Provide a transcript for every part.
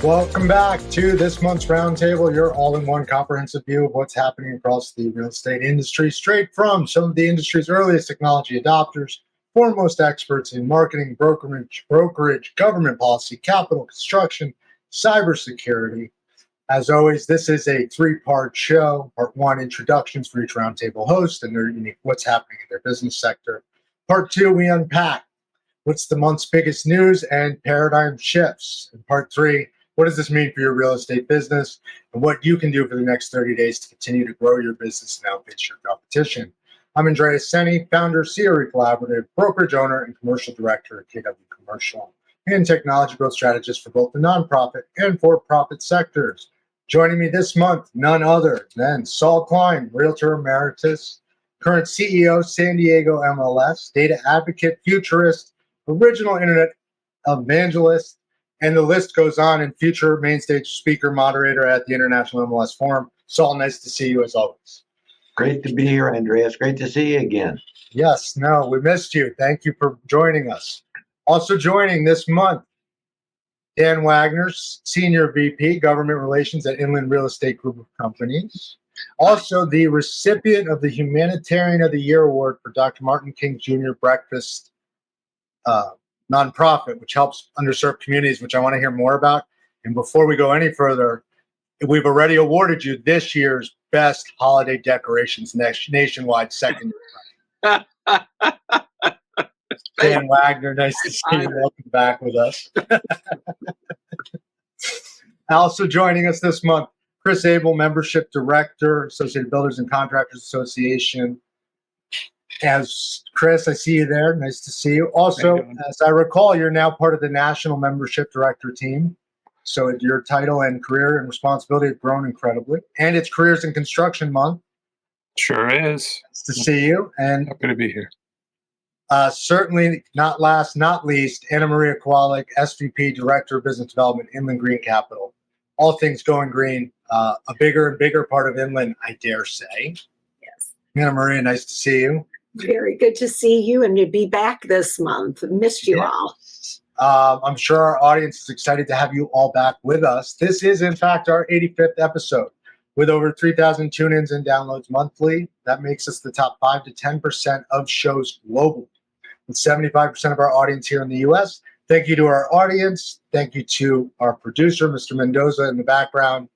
Welcome back to this month's Roundtable, your all-in-one comprehensive view of what's happening across the real estate industry, straight from some of the industry's earliest technology adopters, foremost experts in marketing, brokerage, government policy, capital, construction, cybersecurity. As always, this is a three-part show. Part one, introductions for each Roundtable host and their unique what's happening in their business sector. Part two, we unpack what's the month's biggest news and paradigm shifts. And part three, what does this mean for your real estate business and what you can do for the next 30 days to continue to grow your business and outpace your competition? I'm Andreas Senie, founder, CRE Collaborative, brokerage owner, and commercial director at KW Commercial, and technology growth strategist for both the nonprofit and for-profit sectors. Joining me this month, none other than Saul Klein, Realtor Emeritus, current CEO, San Diego MLS, data advocate, Futurist, original internet evangelist, and the list goes on, and future main stage speaker, moderator at the International MLS Forum. Saul, nice to see you as always. Great to be here, Andreas. Great to see you again. Yes, no, we missed you. Thank you for joining us. Also joining this month, Dan Wagner, Senior VP, Government Relations at Inland Real Estate Group of Companies. Also the recipient of the Humanitarian of the Year Award for Dr. Martin King Jr. Breakfast nonprofit, which helps underserved communities, which I want to hear more about. And before we go any further, we've already awarded you this year's best holiday decorations nationwide second year. Dan Wagner, nice to see you. Welcome back with us. Also joining us this month, Chris Abel, Membership Director, Associated Builders and Contractors Association. As Chris, I see you there. Nice to see you. Also, as I recall, you're now part of the National Membership Director team. So your title and career and responsibility have grown incredibly. And it's Careers in Construction Month. Sure is. Nice to see you. And happy to be here. Certainly not last, not least, Anna Maria Kowalik, SVP, Director of Business Development, Inland Green Capital. All things going green, a bigger and bigger part of Inland, I dare say. Yes. Anna Maria, nice to see you. Very good to see you and to be back this month. Missed you all. I'm sure our audience is excited to have you all back with us. This is, in fact, our 85th episode with over 3,000 tune-ins and downloads monthly. That makes us the top 5 to 10% of shows globally, with 75% of our audience here in the U.S. Thank you to our audience. Thank you to our producer, Mr. Mendoza, in the background.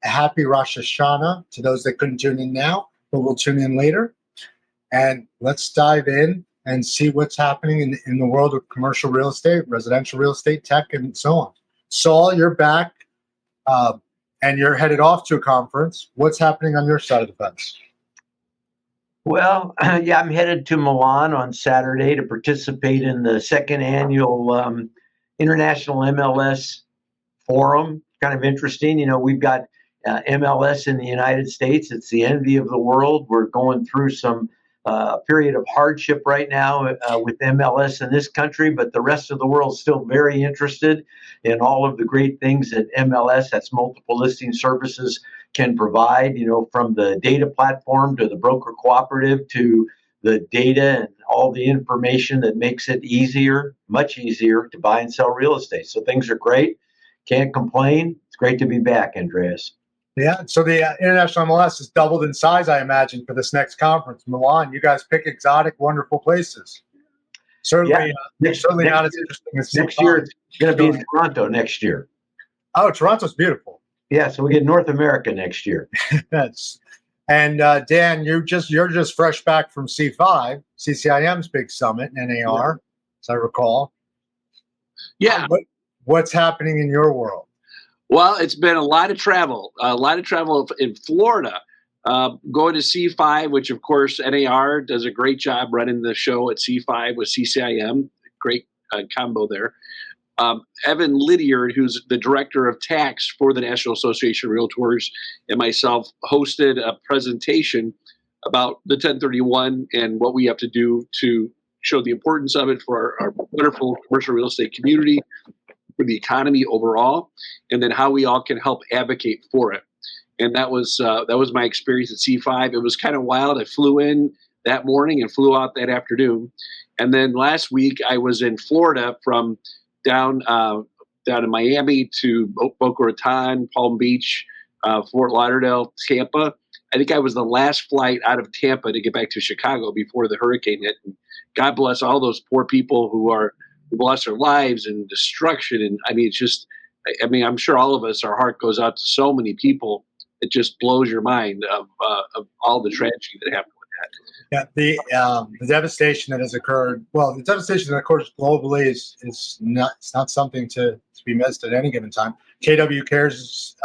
Happy Rosh Hashanah to those that couldn't tune in now, but will tune in later. And let's dive in and see what's happening in the world of commercial real estate, residential real estate, tech, and so on. Saul, you're back, and you're headed off to a conference. What's happening on your side of the fence? Well, yeah, I'm headed to Milan on Saturday to participate in the second annual International MLS Forum. Kind of interesting. You know, we've got MLS in the United States. It's the envy of the world. We're going through some period of hardship right now with MLS in this country, but the rest of the world is still very interested in all of the great things that MLS, that's multiple listing services, can provide, you know, from the data platform to the broker cooperative to the data and all the information that makes it easier, much easier to buy and sell real estate. So things are great. Can't complain. It's great to be back, Andreas. Yeah, so the International MLS has doubled in size, I imagine, for this next conference. Milan, you guys pick exotic, wonderful places. Certainly, certainly not as interesting as next year. It's going to be in Toronto next year. Oh, Toronto's beautiful. Yeah, so we get North America next year. Yes. And Dan, you're just fresh back from C5, CCIM's big summit, NAR, as I recall. Yeah. What's happening in your world? Well, it's been a lot of travel in Florida, going to C5, which, of course, NAR does a great job running the show at C5 with CCIM. Great combo there. Evan Lydiard, who's the director of tax for the National Association of Realtors, and myself hosted a presentation about the 1031 and what we have to do to show the importance of it for our wonderful commercial real estate community, for the economy overall, and then how we all can help advocate for it. And that was my experience at C5. It was kind of wild. I flew in that morning and flew out that afternoon. And then last week I was in Florida from down down in Miami to Boca Raton, Palm Beach, Fort Lauderdale, Tampa. I think I was the last flight out of Tampa to get back to Chicago before the hurricane hit. And God bless all those poor people who lost their lives and destruction. And I mean, it's just, I'm sure all of us, our heart goes out to so many people. It just blows your mind of all the tragedy that happened with that. Yeah, the devastation that has occurred. Well, the devastation that occurs globally is not something to be missed at any given time. KW Cares is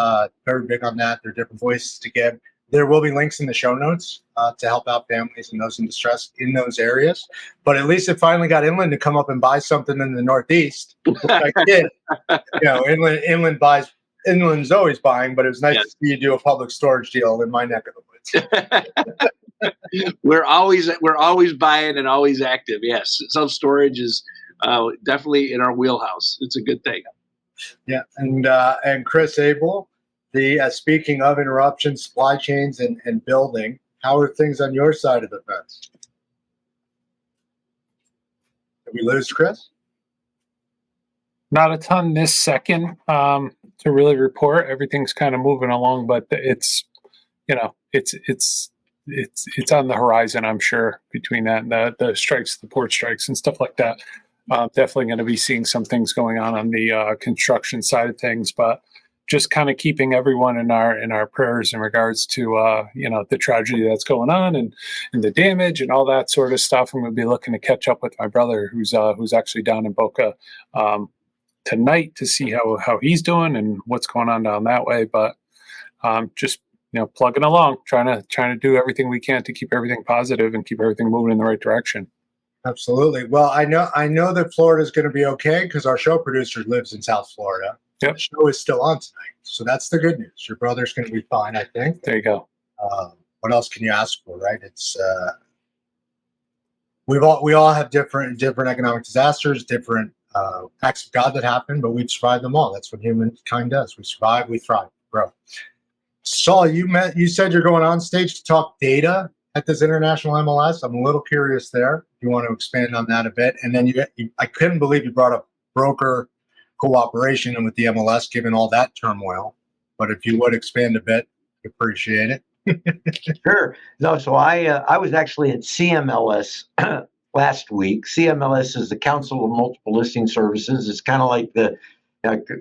very big on that. There are different voices to give. There will be links in the show notes to help out families and those in distress in those areas. But at least it finally got Inland to come up and buy something in the Northeast, which I did. Inland's always buying, but it was nice to see you do a public storage deal in my neck of the woods. We're always buying and always active. Yes, self-storage is definitely in our wheelhouse. It's a good thing. Yeah, and Chris Abel, speaking of interruptions, supply chains, and building, how are things on your side of the fence? Did we lose Chris? Not a ton this second to really report. Everything's kind of moving along, but it's on the horizon, I'm sure, between that and the strikes, the port strikes and stuff like that. Definitely going to be seeing some things going on the construction side of things, but just kind of keeping everyone in our prayers in regards to the tragedy that's going on and the damage and all that sort of stuff. I'm going to be looking to catch up with my brother who's actually down in Boca tonight to see how he's doing and what's going on down that way. But just plugging along, trying to do everything we can to keep everything positive and keep everything moving in the right direction. Absolutely. Well, I know that Florida is going to be okay because our show producer lives in South Florida. Yep. The show is still on tonight, so that's the good news. Your brother's going to be fine, I think. There you go. What else can you ask for, right? It's we all have different economic disasters, different acts of God that happen, but we've survived them all. That's what humankind does. We survive, we thrive, grow. Saul, you said you're going on stage to talk data at this international MLS. I'm a little curious there. If you want to expand on that a bit, and then I couldn't believe you brought up broker cooperation and with the MLS, given all that turmoil. But if you would expand a bit, appreciate it. Sure. No, so I was actually at CMLS last week. CMLS is the Council of Multiple Listing Services. It's kind of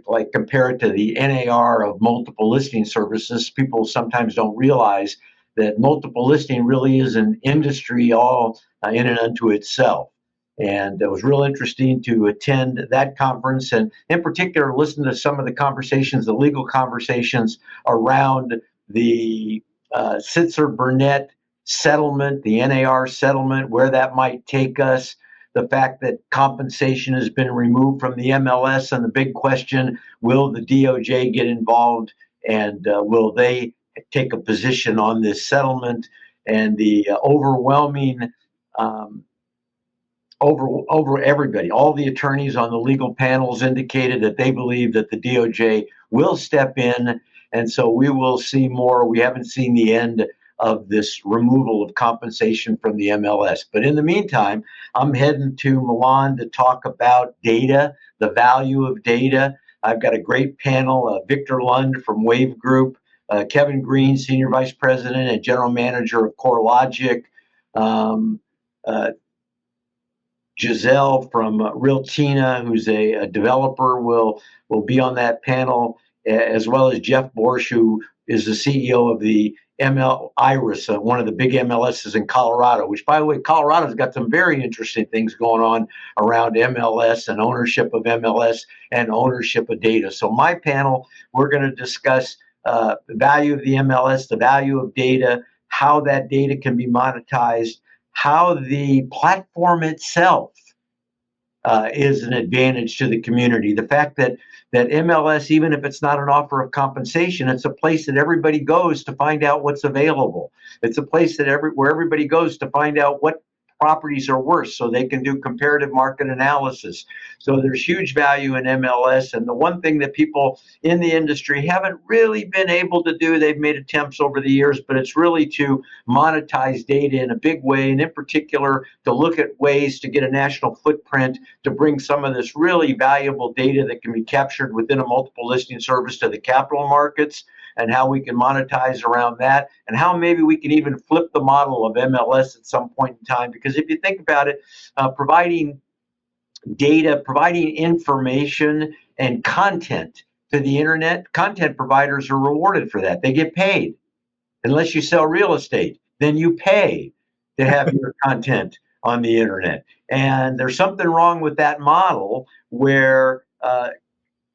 like compare it to the NAR of multiple listing services. People sometimes don't realize that multiple listing really is an industry all in and unto itself. And it was real interesting to attend that conference and in particular listen to some of the conversations, the legal conversations around the Sitzer-Burnett settlement, the NAR settlement, where that might take us, the fact that compensation has been removed from the MLS, and the big question, will the DOJ get involved and will they take a position on this settlement? And the overwhelming over everybody, all the attorneys on the legal panels indicated that they believe that the DOJ will step in. And so we will see more. We haven't seen the end of this removal of compensation from the MLS. But in the meantime, I'm heading to Milan to talk about data, the value of data. I've got a great panel, Victor Lund from Wave Group, Kevin Green, Senior Vice President and General Manager of CoreLogic, Giselle from Realtina, who's a developer, will be on that panel, as well as Jeff Borsch, who is the CEO of the Iris, one of the big MLSs in Colorado, which, by the way, Colorado's got some very interesting things going on around MLS and ownership of MLS and ownership of data. So my panel, we're going to discuss the value of the MLS, the value of data, how that data can be monetized, how the platform itself is an advantage to the community. The fact that MLS, even if it's not an offer of compensation, it's a place that everybody goes to find out what's available. It's a place that where everybody goes to find out what properties are worth so they can do comparative market analysis. So there's huge value in MLS. And the one thing that people in the industry haven't really been able to do, they've made attempts over the years, but it's really to monetize data in a big way, and in particular to look at ways to get a national footprint to bring some of this really valuable data that can be captured within a multiple listing service to the capital markets, and how we can monetize around that, and how maybe we can even flip the model of MLS at some point in time. Because if you think about it, providing data, providing information and content to the internet, content providers are rewarded for that. They get paid. Unless you sell real estate, then you pay to have your content on the internet. And there's something wrong with that model where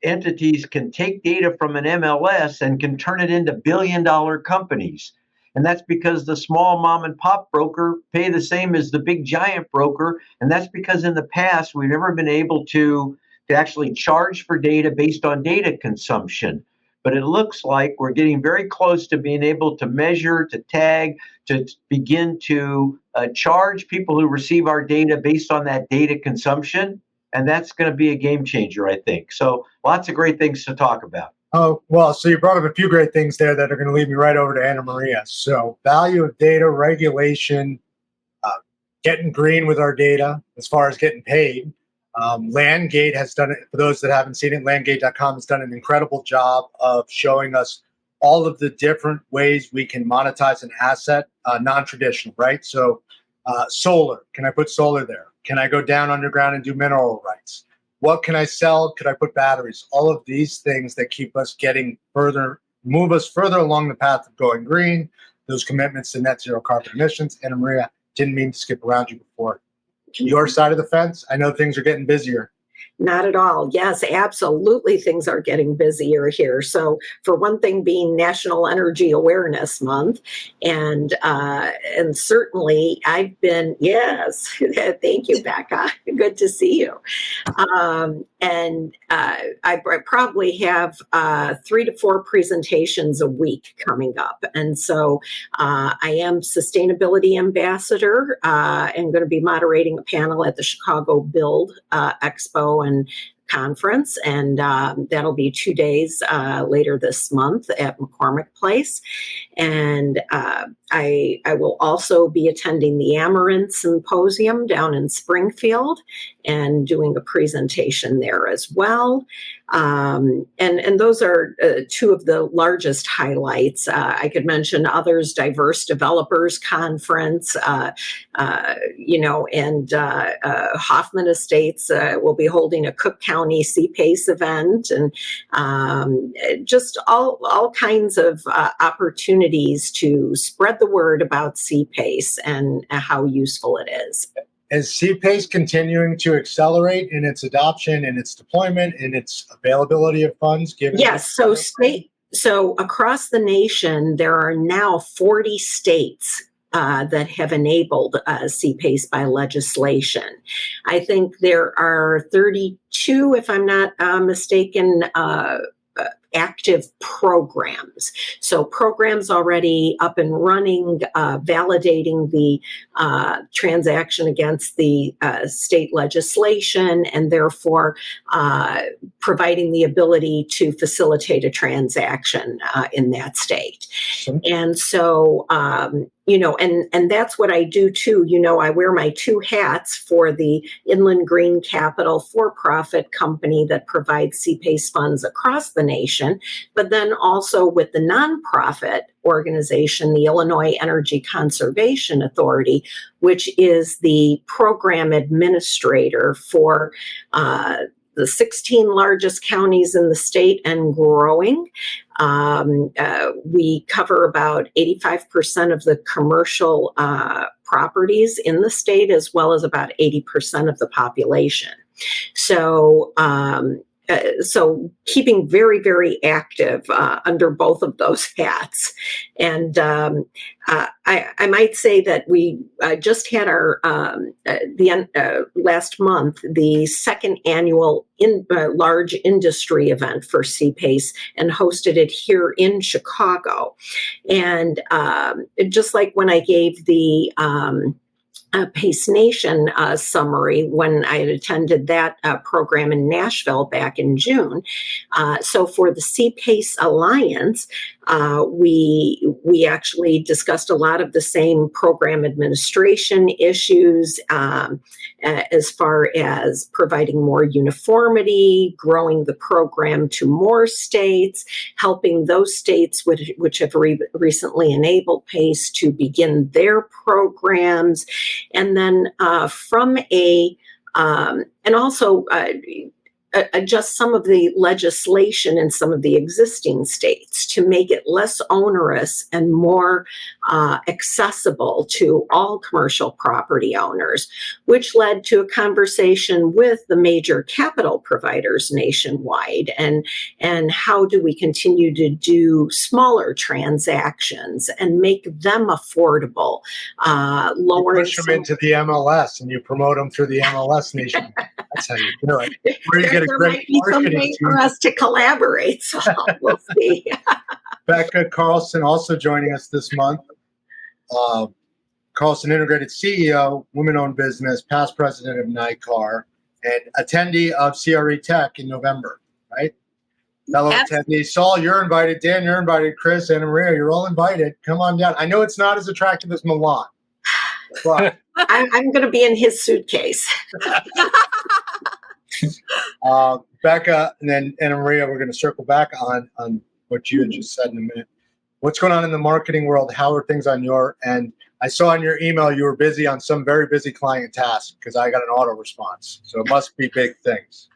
entities can take data from an MLS and can turn it into billion-dollar companies. And that's because the small mom and pop broker pay the same as the big giant broker. And that's because in the past, we've never been able to actually charge for data based on data consumption. But it looks like we're getting very close to being able to measure, to tag, to begin to charge people who receive our data based on that data consumption. And that's going to be a game changer, I think. So lots of great things to talk about. Oh, well, so you brought up a few great things there that are going to lead me right over to Anna Maria. So value of data, regulation, getting green with our data as far as getting paid. Landgate has done it. For those that haven't seen it, landgate.com has done an incredible job of showing us all of the different ways we can monetize an asset, non-traditional, right? So solar, can I put solar there? Can I go down underground and do mineral rights? What can I sell? Could I put batteries? All of these things that keep us getting further, move us further along the path of going green, those commitments to net zero carbon emissions. Anna Maria, didn't mean to skip around you before. Your side of the fence, I know things are getting busier. Not at all. Yes, absolutely. Things are getting busier here. So, for one thing, being National Energy Awareness Month, and certainly I've been. Yes, thank you, Becca. Good to see you. I probably have 3 to 4 presentations a week coming up, and so I am Sustainability Ambassador and going to be moderating a panel at the Chicago Build Expo and conference, and that'll be 2 days later this month at McCormick Place. And I will also be attending the Amaranth Symposium down in Springfield and doing a presentation there as well. And those are 2 of the largest highlights. I could mention others: Diverse Developers Conference, and Hoffman Estates will be holding a Cook County CPACE event, and just all kinds of opportunities to spread the word about CPACE and how useful it is. Is CPACE continuing to accelerate in its adoption and its deployment and its availability of funds? Yes. So across the nation, there are now 40 states that have enabled CPACE by legislation. I think there are 32, if I'm not mistaken, active programs. So programs already up and running, validating the transaction against the state legislation, and therefore providing the ability to facilitate a transaction in that state. And so, and that's what I do too. I wear my 2 hats for the Inland Green Capital for-profit company that provides CPACE funds across the nation, but then also with the nonprofit organization, the Illinois Energy Conservation Authority, which is the program administrator for the 16 largest counties in the state and growing. We cover about 85% of the commercial properties in the state, as well as about 80% of the population. So keeping very, very active under both of those hats. And I might say that we just had our last month, the second annual large industry event for CPACE, and hosted it here in Chicago. And just like when I gave the Pace Nation summary when I had attended that program in Nashville back in June. So for the CPACE Alliance, we actually discussed a lot of the same program administration issues as far as providing more uniformity, growing the program to more states, helping those states which have recently enabled PACE to begin their programs. And then and also adjust some of the legislation in some of the existing states to make it less onerous and more accessible to all commercial property owners, which led to a conversation with the major capital providers nationwide. And how do we continue to do smaller transactions and make them affordable, lowering push them into the MLS and you promote them through the MLS nation. That's how you do it. Where you get a there great might be some marketing way team. for us to collaborate, so we'll see. Rebekah Carlson also joining us this month. Carlson Integrated CEO, women-owned business, past president of NICAR, and attendee of CRETech in November, right? Fellow attendee. Saul, you're invited. Dan, you're invited. Chris, Anna Maria, you're all invited. Come on down. I know it's not as attractive as Milan, but I'm going to be in his suitcase. Rebekah and then Anna Maria, we're going to circle back on what you had just said in a minute. What's going on in the marketing world? How are things on your end? I saw in your email you were busy on some very busy client task because I got an auto response. So it must be big things.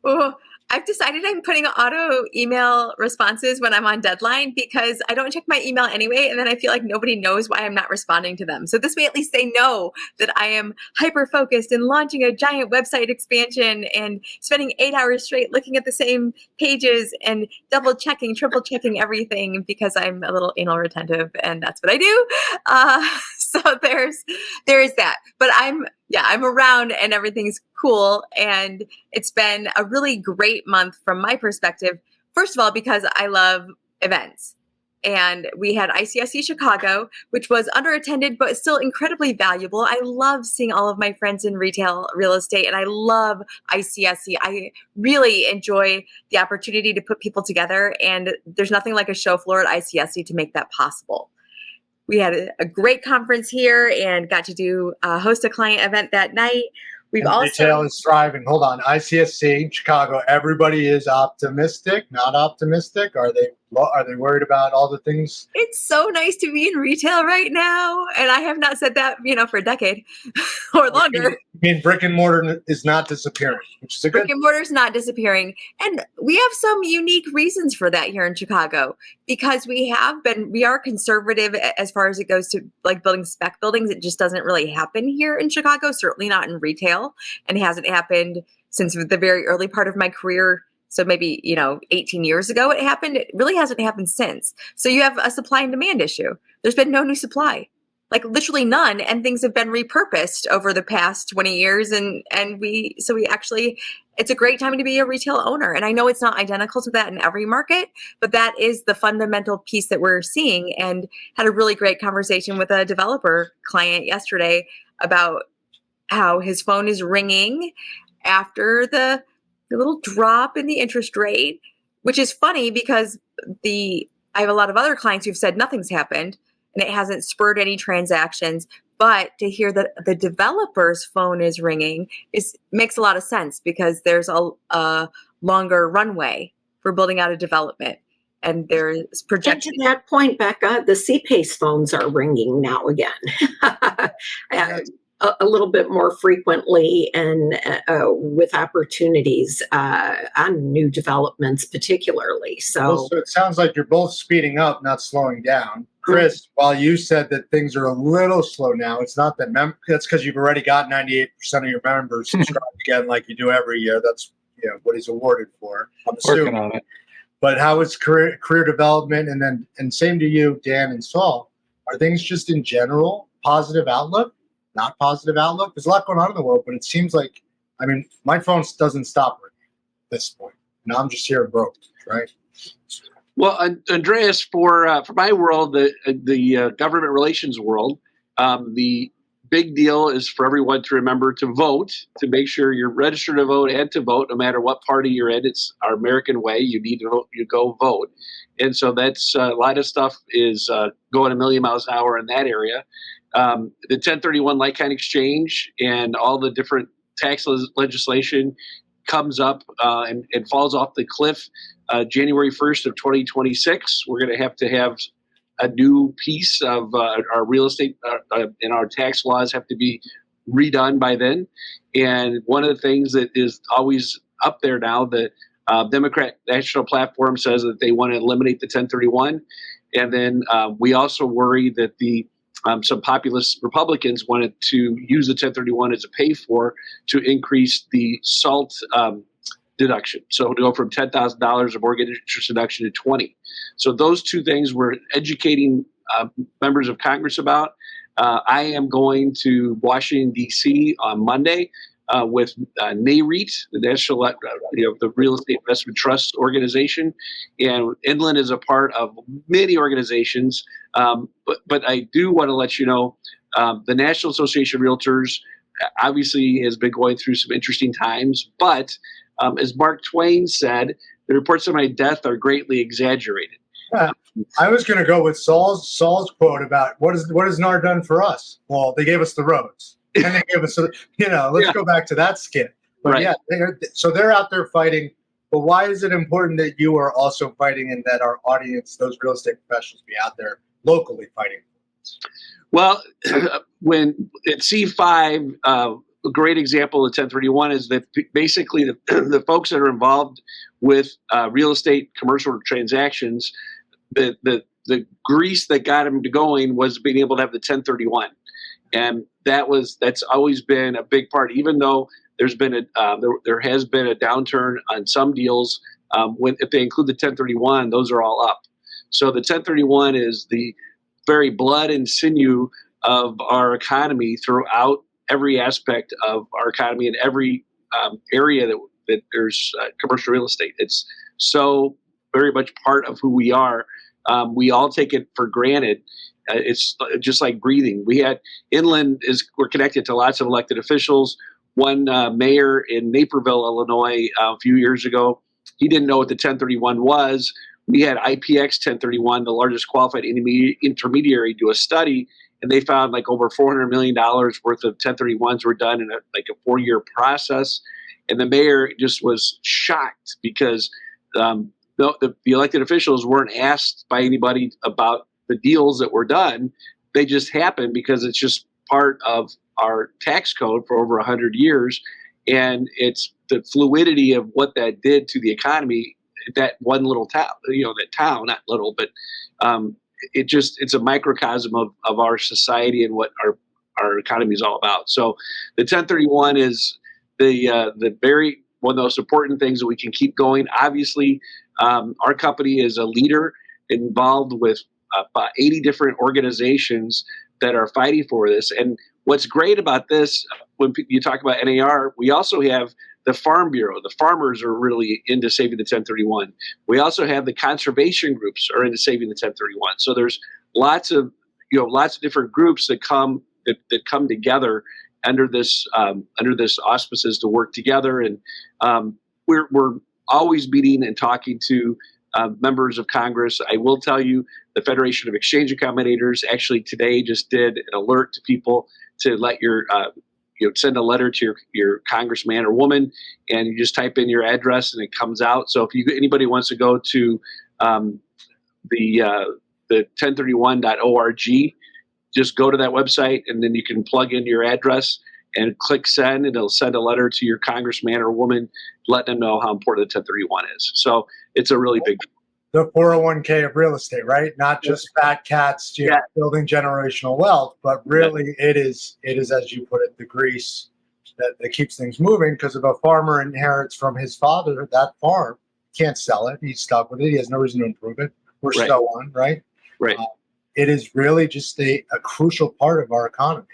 Well, I've decided I'm putting auto email responses when I'm on deadline because I don't check my email anyway, and then I feel like nobody knows why I'm not responding to them. So this way, at least they know that I am hyper-focused and launching a giant website expansion and spending 8 hours straight looking at the same pages and double-checking, triple-checking everything because I'm a little anal retentive, and that's what I do. So there is that. But I'm around and everything's cool, and it's been a really great month from my perspective. First of all, because I love events. And we had ICSC Chicago, which was underattended, but still incredibly valuable. I love seeing all of my friends in retail real estate, and I love ICSC. I really enjoy the opportunity to put people together, and there's nothing like a show floor at ICSC to make that possible. We had a great conference here and got to host a client event that night. Retail is thriving. Hold on. ICSC, Chicago, everybody is optimistic, not optimistic? Are they worried about all the things? It's so nice to be in retail right now. And I have not said that, for a decade or longer. I mean, brick and mortar is not disappearing, which is a good. Brick and mortar is not disappearing. And we have some unique reasons for that here in Chicago because we are conservative as far as it goes to like building spec buildings. It just doesn't really happen here in Chicago, certainly not in retail, and it hasn't happened since the very early part of my career. So maybe, 18 years ago it happened. It really hasn't happened since. So you have a supply and demand issue. There's been no new supply, like literally none. And things have been repurposed over the past 20 years. And it's a great time to be a retail owner. And I know it's not identical to that in every market, but that is the fundamental piece that we're seeing. And had a really great conversation with a developer client yesterday about how his phone is ringing after the little drop in the interest rate, which is funny because I have a lot of other clients who've said nothing's happened and it hasn't spurred any transactions. But to hear that the developer's phone is ringing makes a lot of sense because there's a longer runway for building out a development. And there's projection. And to that point, Becca, the CPACE phones are ringing now again. A little bit more frequently and with opportunities on new developments particularly. So it sounds like you're both speeding up, not slowing down. Chris, while you said that things are a little slow now, it's not that that's because you've already got 98% of your members subscribed again like you do every year. That's what he's awarded for. I'm assuming. Working on it. But how is career development? And same to you, Dan and Saul. Are things just in general positive outlook? Not positive outlook. There's a lot going on in the world, but it seems like, my phone doesn't stop at this point. Now I'm just here broke, right? Well, Andreas, for my world, the government relations world, The big deal is for everyone to remember to vote, to make sure you're registered to vote and to vote, no matter what party you're in. It's our American way. You need to vote, you go vote. And so that's a lot of stuff is going a million miles an hour in that area. The 1031 like-kind exchange and all the different tax legislation comes up and falls off the cliff January 1st of 2026. We're going to have a new piece of our real estate and our tax laws have to be redone by then. And one of the things that is always up there now, the Democrat National Platform says that they want to eliminate the 1031. And then we also worry that some populist Republicans wanted to use the 1031 as a pay for to increase the SALT deduction. So to go from $10,000 of mortgage interest deduction to 20. So those two things we're educating members of Congress about. I am going to Washington, D.C. on Monday with NAREIT, the National, the Real Estate Investment Trust Organization. And Inland is a part of many organizations. But I do want to let you know, the National Association of Realtors obviously has been going through some interesting times, but as Mark Twain said, the reports of my death are greatly exaggerated. I was going to go with Saul's quote about what has NAR done for us? Well, they gave us the roads, and they gave us, let's go back to that skit. But right. They're out there fighting. But why is it important that you are also fighting and that our audience, those real estate professionals, be out there locally fighting? Well, when at C5, a great example of 1031 is that basically the folks that are involved with real estate commercial transactions, the grease that got them going was being able to have the 1031, and that's always been a big part. Even though there's been there has been a downturn on some deals, if they include the 1031, those are all up. So the 1031 is the very blood and sinew of our economy throughout every aspect of our economy in every area that there's commercial real estate. It's so very much part of who we are. We all take it for granted. It's just like breathing. We're connected to lots of elected officials. One mayor in Naperville, Illinois, a few years ago, he didn't know what the 1031 was. We had IPX 1031, the largest qualified intermediary, do a study, and they found like over $400 million worth of 1031s were done in a 4-year process. And the mayor just was shocked because the elected officials weren't asked by anybody about the deals that were done. They just happened because it's just part of our tax code for over 100 years. And it's the fluidity of what that did to the economy, that one little town, that town, not little, but it's a microcosm of our society and what our economy is all about. So the 1031 is the very one of the most important things that we can keep going. Obviously, our company is a leader involved with about 80 different organizations that are fighting for this. And what's great about this, when you talk about NAR, we also have the Farm Bureau. The farmers are really into saving the 1031. We also have the conservation groups are into saving the 1031. So there's lots of different groups that come together under this auspices to work together. And we're always meeting and talking to members of Congress. I will tell you, the Federation of Exchange Accommodators actually today just did an alert to people to let send a letter to your congressman or woman, and you just type in your address and it comes out. So if anybody wants to go to the 1031.org, just go to that website and then you can plug in your address and click send, and it'll send a letter to your congressman or woman, letting them know how important the 1031 is. So it's a really big deal. The 401k of real estate, right? Not just fat cats building generational wealth, but really it is, as you put it, the grease that keeps things moving. Because if a farmer inherits from his father that farm, he can't sell it. He's stuck with it. He has no reason to improve it, or so on, right? Right. It is really just a crucial part of our economy.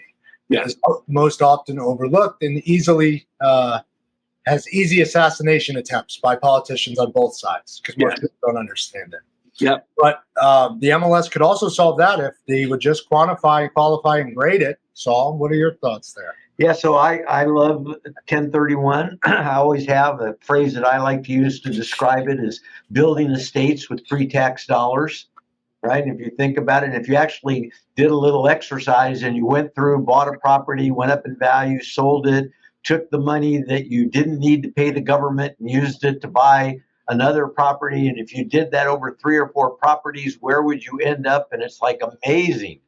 Yeah. It's most often overlooked and easily has easy assassination attempts by politicians on both sides because most people don't understand it. Yep. But the MLS could also solve that if they would just quantify, qualify, and grade it. Saul, what are your thoughts there? Yeah, so I love 1031. I always have a phrase that I like to use to describe it is building estates with pre-tax dollars, right? And if you think about it, if you actually did a little exercise and you went through, bought a property, went up in value, sold it, took the money that you didn't need to pay the government and used it to buy another property, and if you did that over 3 or 4 properties, where would you end up? And it's like amazing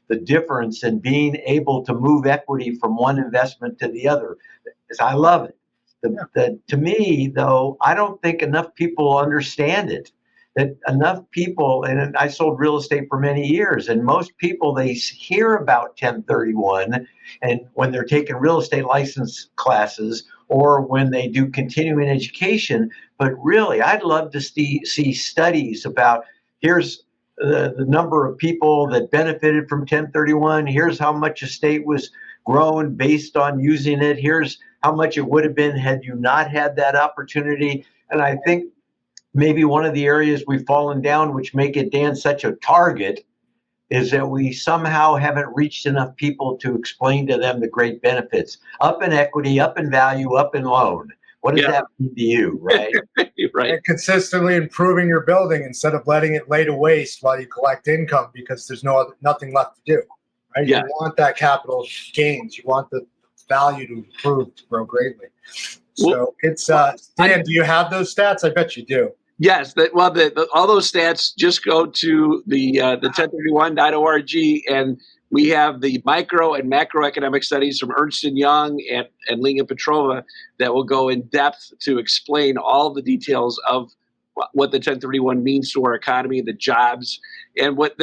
the difference in being able to move equity from one investment to the other. I love it. To me, though, I don't think enough people understand it. That enough people, and I sold real estate for many years, and most people, they hear about 1031 and when they're taking real estate license classes or when they do continuing education. But really, I'd love to see studies about here's the number of people that benefited from 1031. Here's how much estate was grown based on using it. Here's how much it would have been had you not had that opportunity. And I think maybe one of the areas we've fallen down, which make it, Dan, such a target, is that we somehow haven't reached enough people to explain to them the great benefits. Up in equity, up in value, up in loan. What does that mean to you, right? Right. And consistently improving your building instead of letting it lay to waste while you collect income because there's nothing left to do, right? Yeah. You want that capital gains. You want the value to improve, to grow greatly. So it's, Dan, do you have those stats? I bet you do. Yes, all those stats, just go to the 1031.org, and we have the micro and macroeconomic studies from Ernst & Young and Ling and Petrova that will go in depth to explain all the details of what the 1031 means to our economy, the jobs, and what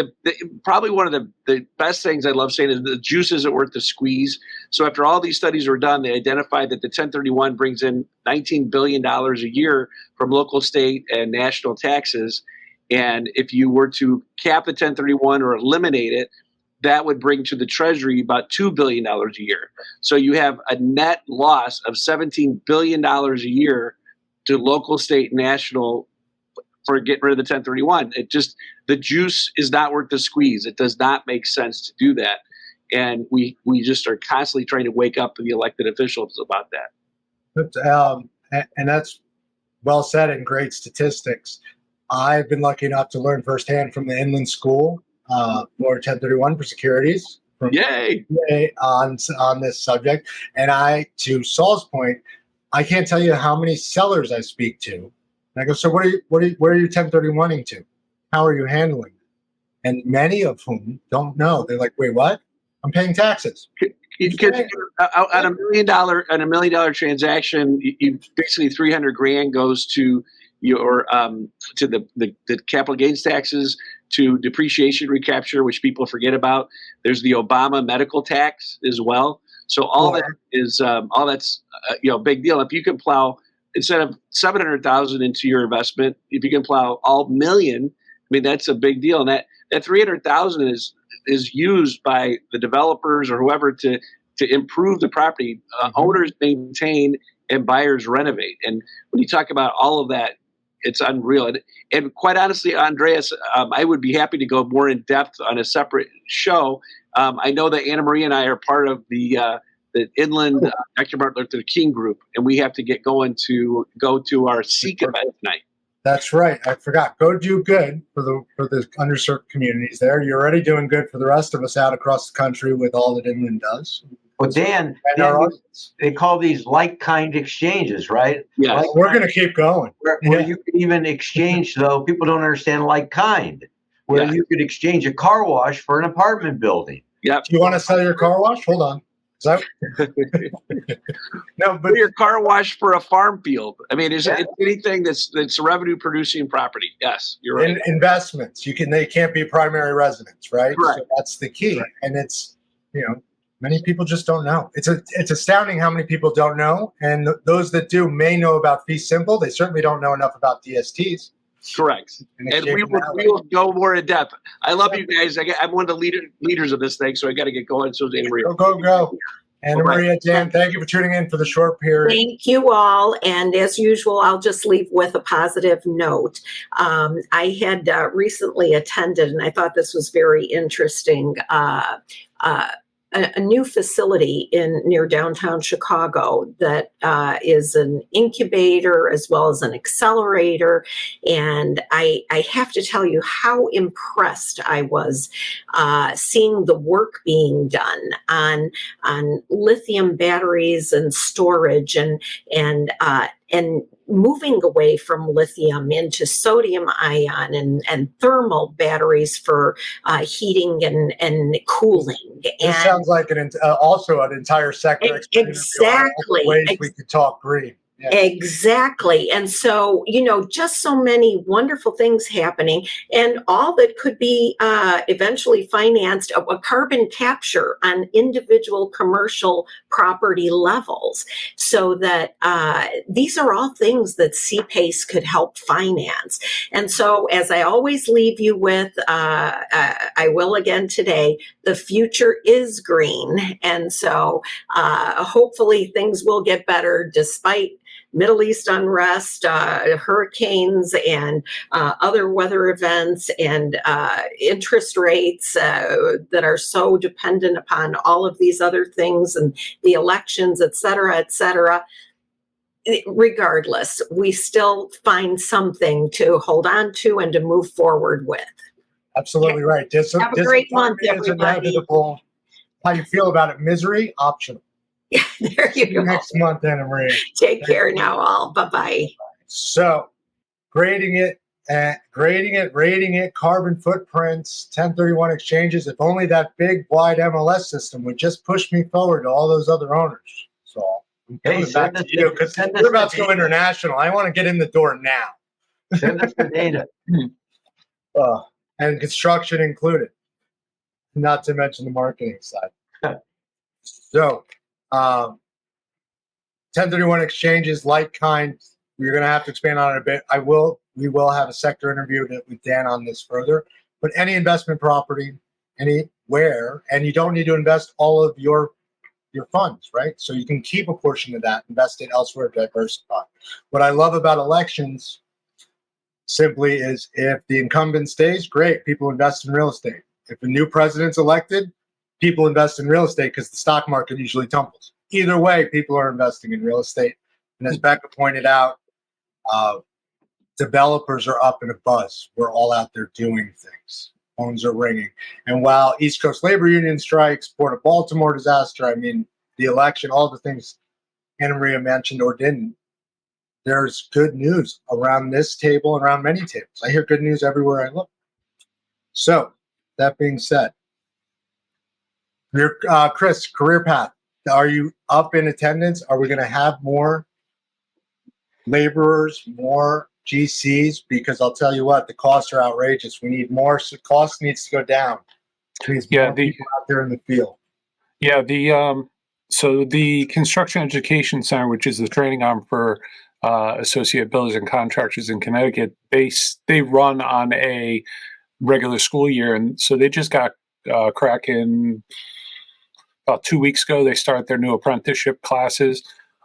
probably one of the best things I love saying is the juice isn't worth the squeeze. So after all these studies were done, they identified that the 1031 brings in $19 billion a year from local, state, and national taxes. And if you were to cap the 1031 or eliminate it, that would bring to the Treasury about $2 billion a year. So you have a net loss of $17 billion a year to local, state, and national for getting rid of the 1031. It just, the juice is not worth the squeeze. It does not make sense to do that. And we just are constantly trying to wake up the elected officials about that. And that's well said and great statistics. I've been lucky enough to learn firsthand from the Inland School for 1031 for securities. Yay! On this subject. And to Saul's point, I can't tell you how many sellers I speak to. And I go, so where are you 1031ing to? How are you handling it? And many of whom don't know. They're like, wait, what? I'm paying taxes. Because on $1 million transaction, you basically $300,000 goes to your to the capital gains taxes, to depreciation recapture, which people forget about. There's the Obama medical tax as well. So all that's a big deal. If you can plow instead of $700,000 into your investment, if you can plow all $1 million, I mean that's a big deal. And that $300,000 is used by the developers or whoever to improve the property. Owners maintain and buyers renovate. And when you talk about all of that, it's unreal. And quite honestly, Andreas, I would be happy to go more in depth on a separate show. I know that Anna Marie and I are part of the Inland Dr. Martin Luther King group, and we have to get going to go to our CRECo event tonight. That's right. I forgot. Go do good for the underserved communities there. You're already doing good for the rest of us out across the country with all that Inland does. Well, Dan, they call these like-kind exchanges, right? Yeah, we're going to keep going. Where you can even exchange, though, people don't understand like-kind, where you could exchange a car wash for an apartment building. Yep. Do you want to sell your car wash? Hold on. No, but your car wash for a farm field. I mean, it's anything that's revenue producing property. Yes, you're right. Investments, they can't be primary residence, right? Correct. So that's the key. Right. And it's, many people just don't know. It's astounding how many people don't know. And those that do may know about fee simple. They certainly don't know enough about DSTs. Correct. And we will go more in depth. I love you guys. I'm one of the leaders of this thing, so I got to get going. So go. Anna Maria, Dan, thank you for tuning in for the short period. Thank you all. And as usual, I'll just leave with a positive note. I had recently attended, and I thought this was very interesting, a new facility near downtown Chicago that is an incubator as well as an accelerator. And I have to tell you how impressed I was seeing the work being done on lithium batteries and storage and moving away from lithium into sodium ion and thermal batteries for heating and cooling. This sounds like also an entire sector. Exactly. Ways we could talk green. Yeah. Exactly. And so, just so many wonderful things happening, and all that could be eventually financed, a carbon capture on individual commercial property levels, so that these are all things that CPACE could help finance. And so, as I always leave you with, I will again today, the future is green. And so hopefully things will get better despite Middle East unrest, hurricanes, and other weather events, and interest rates that are so dependent upon all of these other things, and the elections, et cetera, et cetera. Regardless, we still find something to hold on to and to move forward with. Absolutely right. Have a great month, everybody. Inevitable. How you feel about it? Misery, optional. There you go. Next month, Anna Maria. Take care now, all. Bye-bye. So, rating it, carbon footprints, 1031 exchanges. If only that big, wide MLS system would just push me forward to all those other owners. So, I'm coming back to you because we're about to go international. I want to get in the door now. Send us the data. And construction included, not to mention the marketing side. So, 1031 exchanges, like kind, we're going to have to expand on it a bit. We will have a sector interview with Dan on this further. But any investment property, anywhere, and you don't need to invest all of your funds, right? So you can keep a portion of that, invest it elsewhere, diversify. What I love about elections simply is if the incumbent stays, great, people invest in real estate. If a new president's elected, people invest in real estate because the stock market usually tumbles. Either way, people are investing in real estate. And as Becca pointed out, developers are up in a buzz. We're all out there doing things. Phones are ringing. And while East Coast labor union strikes, Port of Baltimore disaster, the election, all the things Anna Maria mentioned or didn't, there's good news around this table and around many tables. I hear good news everywhere I look. So, that being said, Chris, career path. Are you up in attendance? Are we going to have more laborers, more GCs? Because I'll tell you what, the costs are outrageous. We need more. So cost needs to go down. More people out there in the field. Yeah, so the Construction Education Center, which is the training arm for associate builders and contractors in Connecticut, they run on a regular school year, and so they just got cracking. About 2 weeks ago, they started their new apprenticeship classes.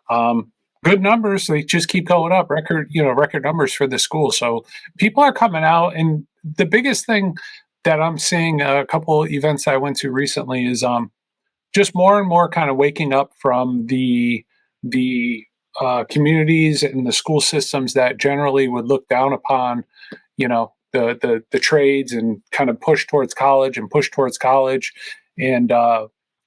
Good numbers; they just keep going up. Record numbers for the school. So people are coming out, and the biggest thing that I'm seeing, a couple of events I went to recently, is just more and more kind of waking up from the communities and the school systems that generally would look down upon, the trades and kind of push towards college, and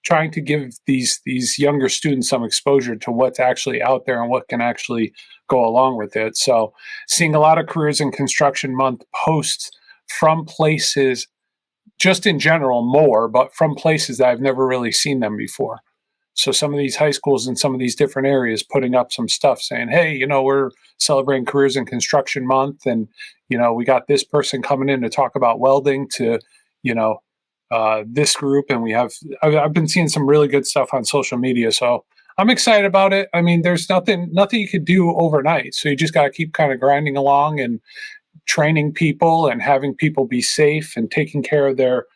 trying to give these younger students some exposure to what's actually out there and what can actually go along with it. So seeing a lot of Careers in Construction Month posts from places, just in general more, but from places that I've never really seen them before. So some of these high schools in some of these different areas putting up some stuff saying, hey, we're celebrating Careers in Construction Month, and, we got this person coming in to talk about welding to, this group, and I've been seeing some really good stuff on social media, so I'm excited about it. There's nothing you could do overnight, so you just got to keep kind of grinding along and training people and having people be safe and taking care of their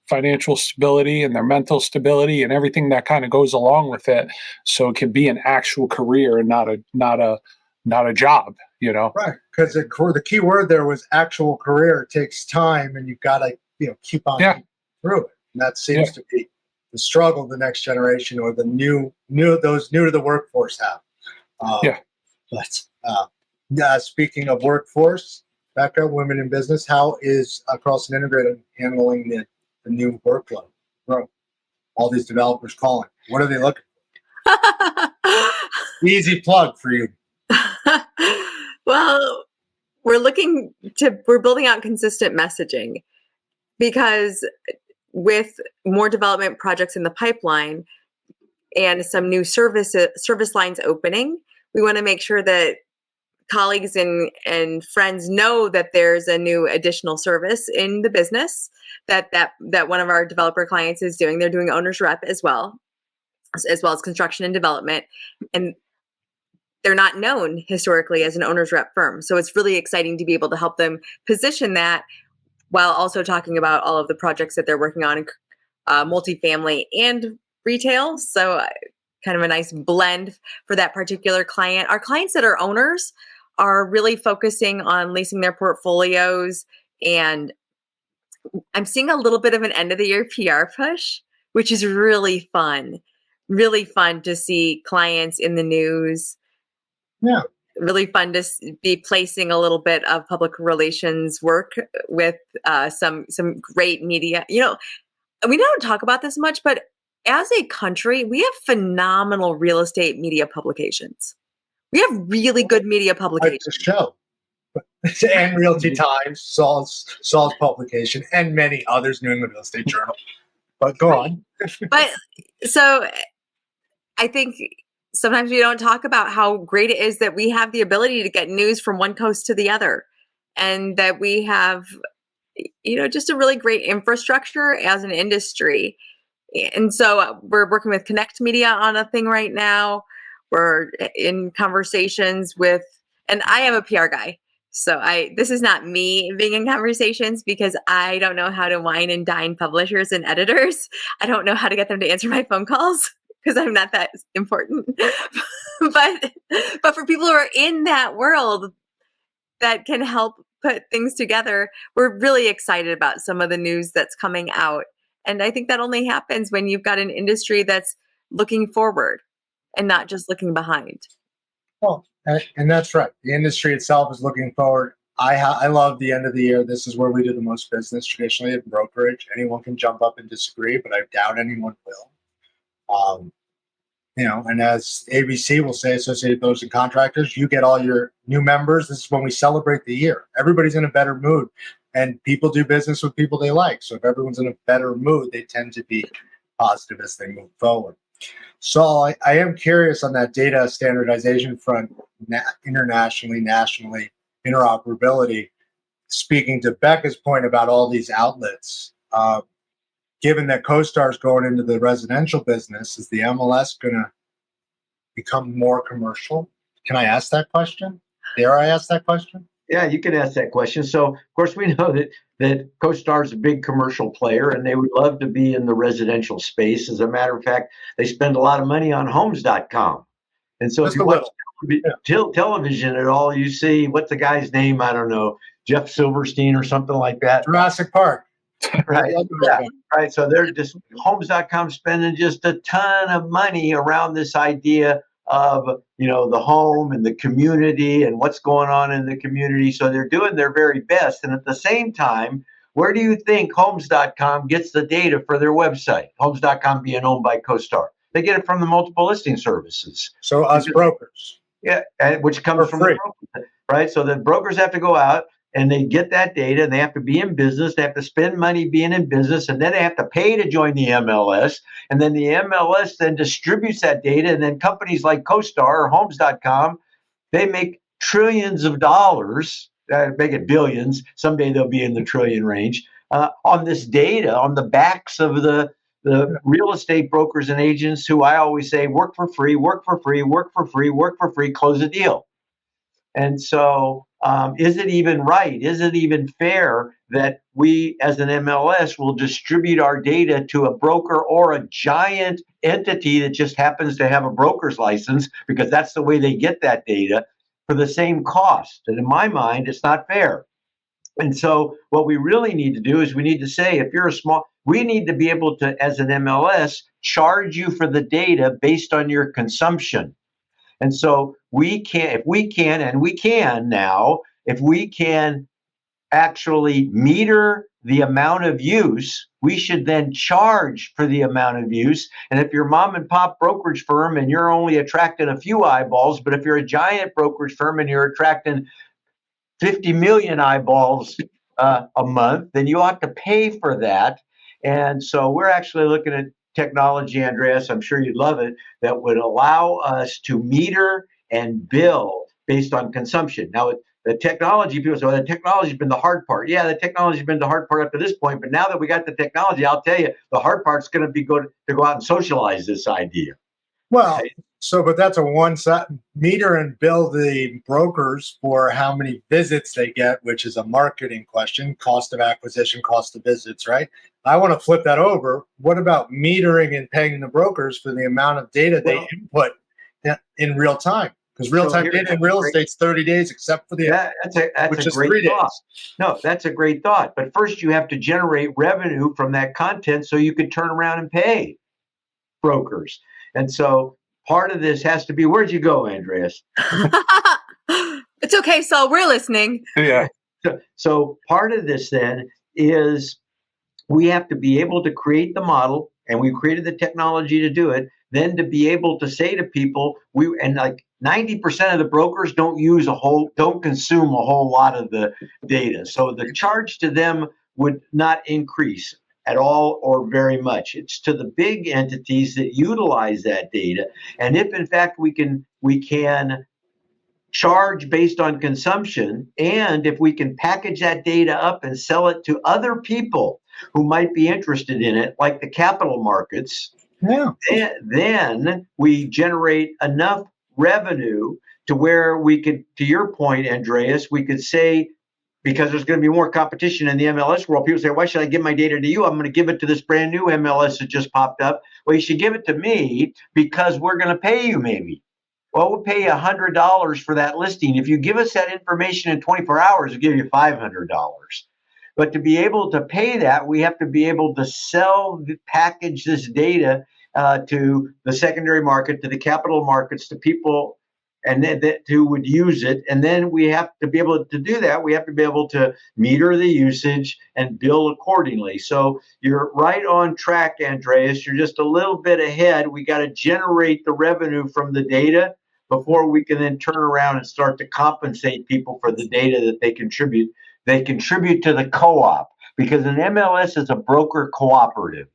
financial stability and their mental stability and everything that kind of goes along with it, so it can be an actual career and not a job, you know. Right, because the key word there was actual career. It takes time, and you've got to keep on Yeah. through it. And that seems to be the struggle the next generation or those new to the workforce have. But speaking of workforce, Rebekah, women in business, how is Carlson Integrated handling the new workload? Bro, all these developers calling. What are they looking for? Easy plug for you. Well, we're building out consistent messaging, because with more development projects in the pipeline and some new service lines opening, we want to make sure that colleagues and friends know that there's a new additional service in the business that one of our developer clients is doing. They're doing owner's rep as well as construction and development, and they're not known historically as an owner's rep firm. So it's really exciting to be able to help them position that while also talking about all of the projects that they're working on in multifamily and retail. So kind of a nice blend for that particular client. Our clients that are owners are really focusing on leasing their portfolios, and I'm seeing a little bit of an end of the year PR push, which is really fun to see clients in the news. Yeah. Really fun to be placing a little bit of public relations work with some great media. We don't talk about this much, but as a country, we have phenomenal real estate media publications. We have really good media publications. Like the show. And Realty Times, Saul's publication, and many others, New England Real Estate Journal. But go on. But so I think sometimes we don't talk about how great it is that we have the ability to get news from one coast to the other, and that we have, just a really great infrastructure as an industry. And so we're working with Connect Media on a thing right now. We're in conversations with, and I am a PR guy. So this is not me being in conversations, because I don't know how to wine and dine publishers and editors. I don't know how to get them to answer my phone calls, because I'm not that important. but for people who are in that world that can help put things together, we're really excited about some of the news that's coming out. And I think that only happens when you've got an industry that's looking forward and not just looking behind. Well, and that's right. The industry itself is looking forward. I love the end of the year. This is where we do the most business traditionally in brokerage. Anyone can jump up and disagree, but I doubt anyone will. And as ABC will say, Associated Builders and Contractors, you get all your new members. This is when we celebrate the year. Everybody's in a better mood, and people do business with people they like. So if everyone's in a better mood, they tend to be positive as they move forward. Saul, I am curious on that data standardization front, internationally, nationally, interoperability. Speaking to Becca's point about all these outlets, given that CoStar is going into the residential business, is the MLS going to become more commercial? Can I ask that question? Dare I ask that question? Yeah, you can ask that question. So, of course, we know that CoStar is a big commercial player, and they would love to be in the residential space. As a matter of fact, they spend a lot of money on homes.com. And so if you watch television at all, you see, what's the guy's name? I don't know, Jeff Silverstein or something like that. Jurassic Park. Right. Yeah. Right. So they're just homes.com spending just a ton of money around this idea of, the home and the community and what's going on in the community. So they're doing their very best. And at the same time, where do you think homes.com gets the data for their website? Homes.com being owned by CoStar. They get it from the multiple listing services. So us brokers. Yeah. Which comes from the brokers, right? So the brokers have to go out and they get that data, and they have to be in business. They have to spend money being in business, and then they have to pay to join the MLS. And then the MLS then distributes that data, and then companies like CoStar or Homes.com, they make trillions of dollars, make it billions. Someday they'll be in the trillion range on this data, on the backs of the real estate brokers and agents who I always say work for free, work for free, work for free, work for free, close a deal. And so is it even right? Is it even fair that we as an MLS will distribute our data to a broker or a giant entity that just happens to have a broker's license, because that's the way they get that data, for the same cost? And in my mind, it's not fair. And so what we really need to do is we need to say, if you're we need to be able to, as an MLS, charge you for the data based on your consumption. And so if we can actually meter the amount of use, we should then charge for the amount of use. And if you're mom and pop brokerage firm and you're only attracting a few eyeballs, but if you're a giant brokerage firm and you're attracting 50 million eyeballs a month, then you ought to pay for that. And so we're actually looking at technology, Andreas, I'm sure you'd love it, that would allow us to meter and bill based on consumption. Now, the technology, people say, well, the technology's been the hard part. Yeah, the technology's been the hard part up to this point, but now that we got the technology, I'll tell you, the hard part's going to be to go out and socialize this idea. Well, but that's a one-side meter and bill the brokers for how many visits they get, which is a marketing question, cost of acquisition, cost of visits, right? I want to flip that over. What about metering and paying the brokers for the amount of data they input in real time? Because real-time data in real estate's 30 days, except for that's a great thought. No, that's a great thought. But first, you have to generate revenue from that content so you can turn around and pay brokers. And so part of this has to be, where'd you go, Andreas? It's okay, Saul, we're listening. Yeah. So part of this then is we have to be able to create the model, and we created the technology to do it, then to be able to say to people, like 90% of the brokers don't consume a whole lot of the data. So the charge to them would not increase at all or very much. It's to the big entities that utilize that data. And if in fact we can charge based on consumption, and if we can package that data up and sell it to other people who might be interested in it, like the capital markets, then we generate enough revenue to where we could, to your point, Andreas, we could say, because there's going to be more competition in the MLS world. People say, why should I give my data to you? I'm going to give it to this brand new MLS that just popped up. Well, you should give it to me because we're going to pay you maybe. Well, we'll pay you $100 for that listing. If you give us that information in 24 hours, we'll give you $500. But to be able to pay that, we have to be able to package this data to the secondary market, to the capital markets, to people and who would use it. And then we have to be able to do that. We have to be able to meter the usage and bill accordingly. So you're right on track, Andreas. You're just a little bit ahead. We got to generate the revenue from the data before we can then turn around and start to compensate people for the data that they contribute. They contribute to the co-op, because an MLS is a broker cooperative.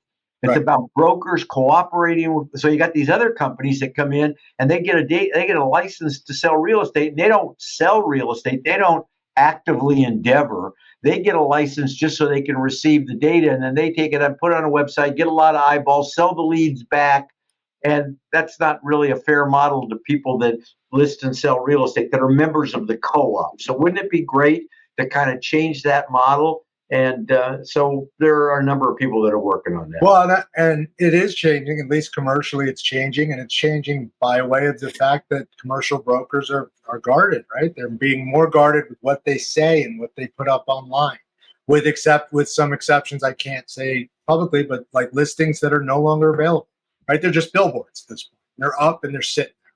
It's about brokers cooperating with. So you got these other companies that come in and they get a license to sell real estate. And they don't sell real estate. They don't actively endeavor. They get a license just so they can receive the data, and then they take it and put it on a website, get a lot of eyeballs, sell the leads back. And that's not really a fair model to people that list and sell real estate that are members of the co-op. So wouldn't it be great to kind of change that model? And so there are a number of people that are working on that. Well, and it is changing, at least commercially it's changing, and it's changing by way of the fact that commercial brokers are guarded, right? They're being more guarded with what they say and what they put up online, with some exceptions I can't say publicly, but like listings that are no longer available, right? They're just billboards at this point. They're up and they're sitting there.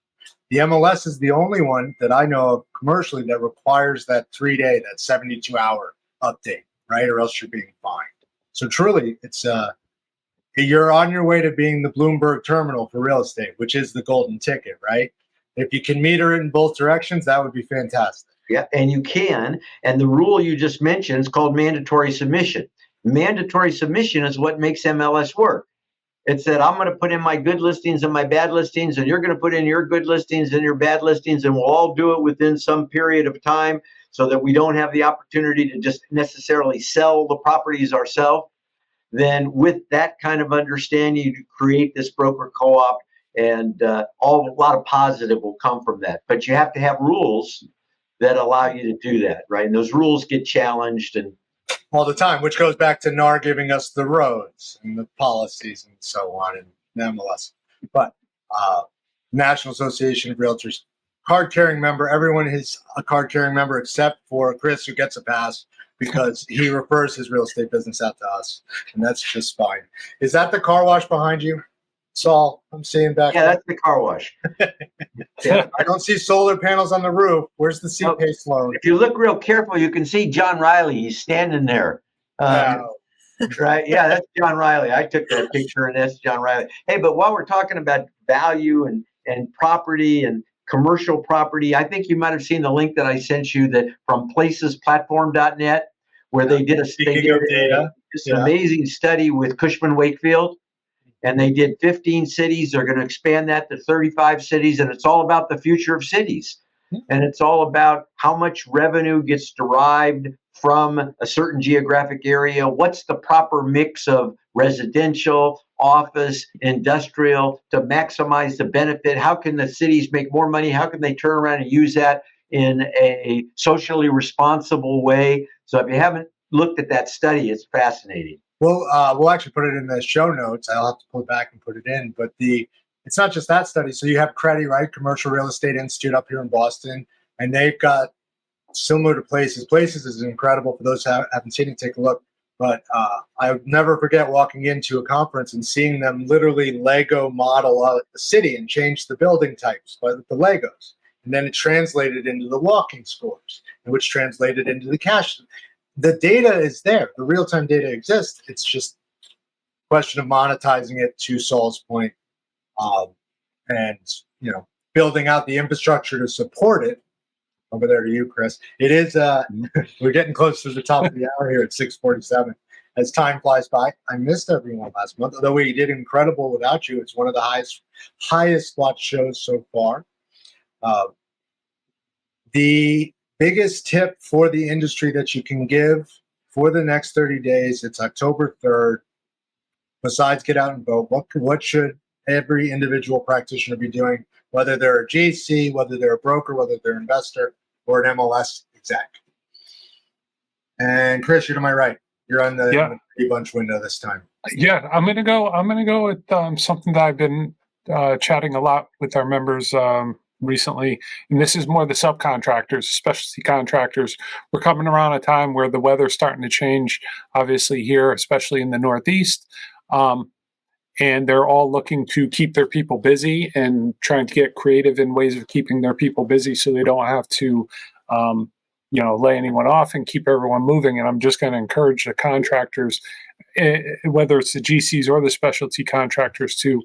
The MLS is the only one that I know of commercially that requires that 3-day, that 72-hour update, right? Or else you're being fined. So truly, it's you're on your way to being the Bloomberg terminal for real estate, which is the golden ticket, right? If you can meter it in both directions, that would be fantastic. Yeah, and you can. And the rule you just mentioned is called mandatory submission. Mandatory submission is what makes MLS work. It said, I'm going to put in my good listings and my bad listings, and you're going to put in your good listings and your bad listings, and we'll all do it within some period of time so that we don't have the opportunity to just necessarily sell the properties ourselves. Then with that kind of understanding, you create this broker co-op, and a lot of positive will come from that. But you have to have rules that allow you to do that, right? And those rules get challenged and all the time, which goes back to NAR giving us the roads and the policies and so on, and the MLS. But National Association of Realtors, card-carrying member. Everyone is a card-carrying member except for Chris, who gets a pass because he refers his real estate business out to us, and that's just fine. Is that the car wash behind you, Saul? I'm seeing back yeah, there. that's the car wash. I don't see solar panels on the roof. Where's the CPACE loan? If you look real careful, you can see John Riley. He's standing there. Right? Yeah, that's John Riley. I took that picture, and that's John Riley. Hey, but while we're talking about value and property and commercial property, I think you might have seen the link that I sent you that from placesplatform.net, where they did data. An amazing study with Cushman Wakefield, and they did 15 cities. They're going to expand that to 35 cities, and it's all about the future of cities. And it's all about how much revenue gets derived from a certain geographic area. What's the proper mix of residential, office, industrial to maximize the benefit? How can the cities make more money? How can they turn around and use that in a socially responsible way? So if you haven't looked at that study, it's fascinating. Well, we'll actually put it in the show notes. I'll have to pull it back and put it in. But it's not just that study. So you have CRETech, right? Commercial Real Estate Institute up here in Boston. And they've got similar to Places. Places is incredible. For those who haven't seen it, take a look. But I'll never forget walking into a conference and seeing them literally Lego model out the city and change the building types by the Legos. And then it translated into the walking scores, which translated into the cash. The data is there. The real-time data exists. It's just a question of monetizing it, to Saul's point, and building out the infrastructure to support it. Over there to you, Chris. It is. We're getting close to the top of the hour here at 6:47. As time flies by, I missed everyone last month. Although we did incredible without you. It's one of the highest watched shows so far. The biggest tip for the industry that you can give for the next 30 days, it's October 3rd. Besides get out and vote, what should every individual practitioner be doing, whether they're a GC, whether they're a broker, whether they're an investor, or an MLS exec? And Chris, you're to my right. You're on the bunch window this time. Yeah, I'm gonna go with something that I've been chatting a lot with our members recently, and this is more the subcontractors, specialty contractors. We're coming around a time where the weather's starting to change, obviously here, especially in the Northeast, and they're all looking to keep their people busy and trying to get creative in ways of keeping their people busy so they don't have to lay anyone off and keep everyone moving. And I'm just going to encourage the contractors, whether it's the GCs or the specialty contractors, to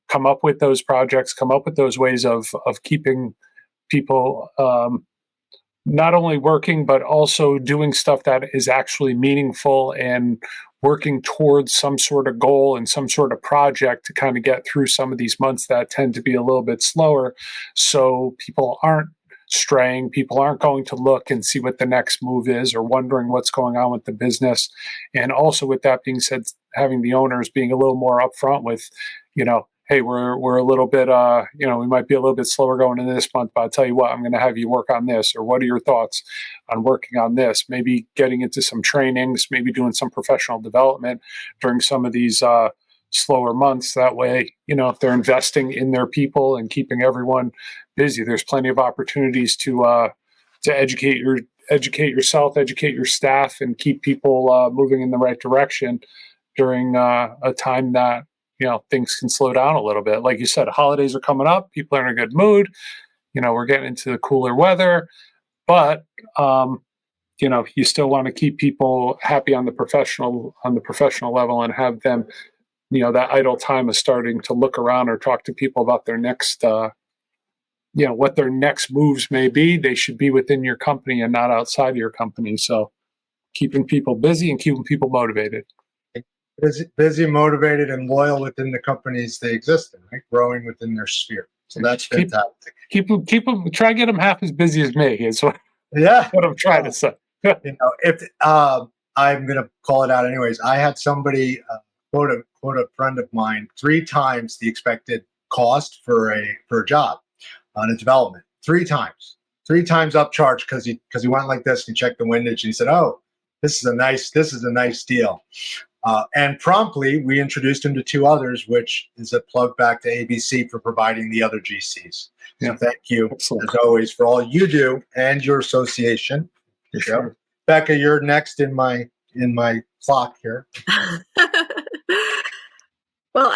come up with those projects, come up with those ways of keeping people not only working, but also doing stuff that is actually meaningful and working towards some sort of goal and some sort of project to kind of get through some of these months that tend to be a little bit slower. So people aren't straying, people aren't going to look and see what the next move is or wondering what's going on with the business. And also, with that being said, having the owners being a little more upfront with, hey, we're a little bit, we might be a little bit slower going into this month, but I'll tell you what, I'm going to have you work on this, or what are your thoughts on working on this? Maybe getting into some trainings, maybe doing some professional development during some of these slower months. That way, if they're investing in their people and keeping everyone busy, there's plenty of opportunities to educate yourself, educate your staff, and keep people moving in the right direction during a time that things can slow down a little bit. Like you said, holidays are coming up. People are in a good mood. We're getting into the cooler weather, but you still want to keep people happy on the professional level and have them, that idle time of starting to look around or talk to people about their next, what their next moves may be. They should be within your company and not outside of your company. So keeping people busy and keeping people motivated. Busy, motivated, and loyal within the companies they exist in, right? Growing within their sphere. So that's fantastic. Keep them. Try to get them half as busy as me. Is what I'm trying to say. If I'm going to call it out anyways, I had somebody quote a friend of mine 3 times the expected cost for a job on a development. 3 times. 3 times upcharge because he went like this and he checked the windage and he said, "Oh, this is a nice deal." And promptly we introduced him to 2 others, which is a plug back to ABC for providing the other GCs. Yeah. So thank you, Excellent. as always, for all you do and your association. Sure. Becca, you're next in my clock here. Well,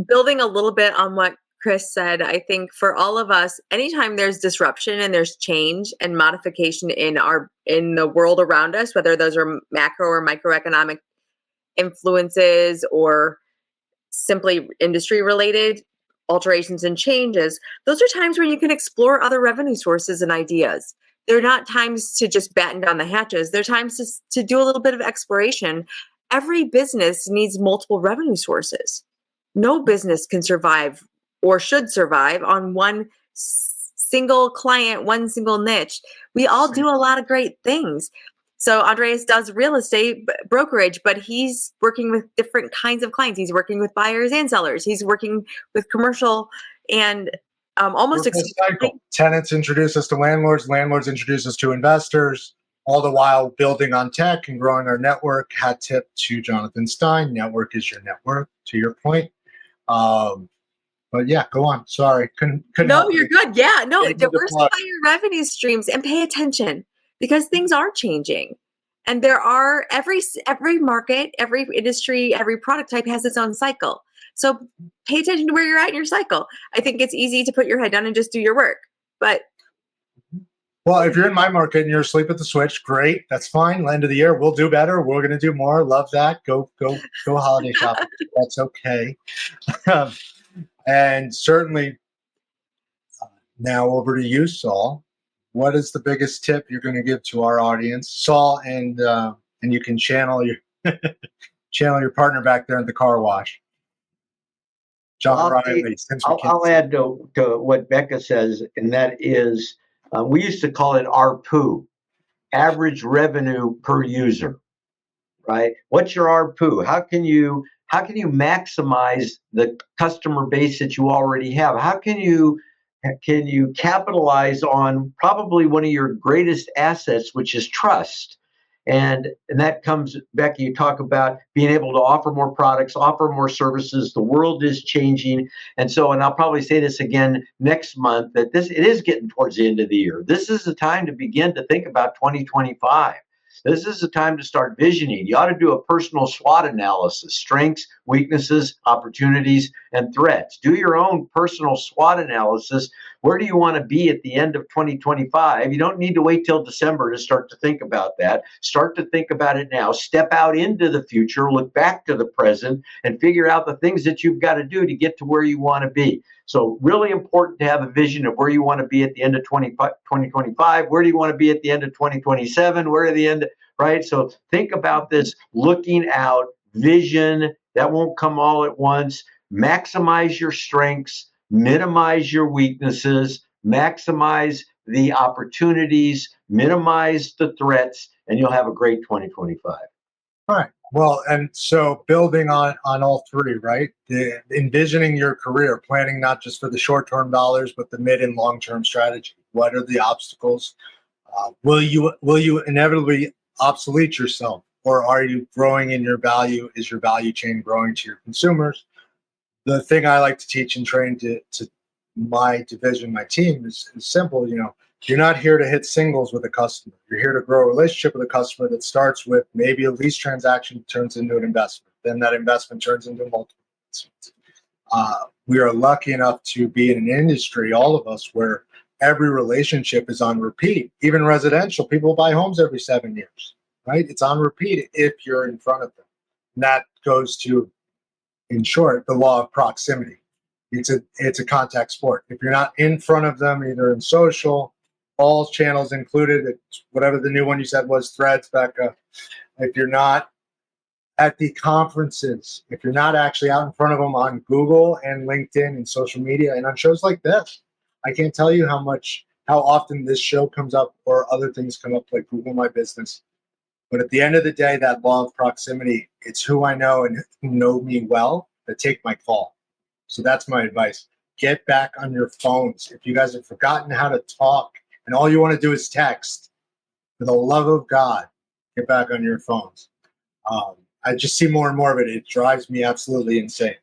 building a little bit on what Chris said, I think for all of us, anytime there's disruption and there's change and modification in the world around us, whether those are macro or microeconomic influences or simply industry related alterations and changes, those are times where you can explore other revenue sources and ideas. They're not times to just batten down the hatches. They're times to do a little bit of exploration. Every business needs multiple revenue sources. No business can survive or should survive on one single client, one single niche. We all do a lot of great things. So Andreas does real estate brokerage, but he's working with different kinds of clients. He's working with buyers and sellers. He's working with commercial and almost cycle. Tenants introduce us to landlords introduce us to investors, all the while building on tech and growing our network. Hat tip to Jonathan Stein, network is your network, to your point. But yeah, go on. Sorry, couldn't No, you're good. Yeah, no, Able to diversify your revenue streams and pay attention because things are changing. And there are every market, every industry, every product type has its own cycle. So pay attention to where you're at in your cycle. I think it's easy to put your head down and just do your work. But well, if you're in my market and you're asleep at the switch, great. That's fine. End of the year, we'll do better. We're going to do more. Love that. Go holiday shopping. That's okay. And certainly, now over to you, Saul. What is the biggest tip you're going to give to our audience, Saul? And you can channel your partner back there at the car wash, John Riley. I'll add to what Becca says, and that is we used to call it ARPU, average revenue per user. Right? What's your ARPU? How can you maximize the customer base that you already have? How can you capitalize on probably one of your greatest assets, which is trust? And that comes, Becky, you talk about being able to offer more products, offer more services. The world is changing. And I'll probably say this again next month, that it is getting towards the end of the year. This is the time to begin to think about 2025. This is the time to start visioning. You ought to do a personal SWOT analysis: strengths, weaknesses, opportunities, and threats. Do your own personal SWOT analysis. Where do you want to be at the end of 2025? You don't need to wait till December to start to think about that. Start to think about it now. Step out into the future, look back to the present, and figure out the things that you've got to do to get to where you want to be. So really important to have a vision of where you want to be at the end of 2025. Where do you want to be at the end of 2027? Where are the end, right? So think about this, looking out, vision. That won't come all at once. Maximize your strengths, minimize your weaknesses, maximize the opportunities, minimize the threats, and you'll have a great 2025. All right. Well, and so building on all 3, right? Envisioning your career, planning not just for the short-term dollars, but the mid and long-term strategy. What are the obstacles? Will you inevitably obsolete yourself, or are you growing in your value? Is your value chain growing to your consumers? The thing I like to teach and train to my division, my team, is simple. You're not here to hit singles with a customer. You're here to grow a relationship with a customer that starts with maybe a lease transaction turns into an investment. Then that investment turns into multiple investments. We are lucky enough to be in an industry, all of us, where every relationship is on repeat. Even residential, people buy homes every 7 years, right? It's on repeat if you're in front of them. And that goes to, in short, the law of proximity. It's a contact sport. If you're not in front of them, either in social, all channels included, it's whatever the new one you said was, Threads, Becca. If you're not at the conferences, if you're not actually out in front of them on Google and LinkedIn and social media and on shows like this, I can't tell you how often this show comes up or other things come up like Google My Business. But at the end of the day, that law of proximity, it's who I know and who know me well that take my call. So that's my advice. Get back on your phones. If you guys have forgotten how to talk and all you want to do is text. For the love of God, get back on your phones. I just see more and more of it. It drives me absolutely insane.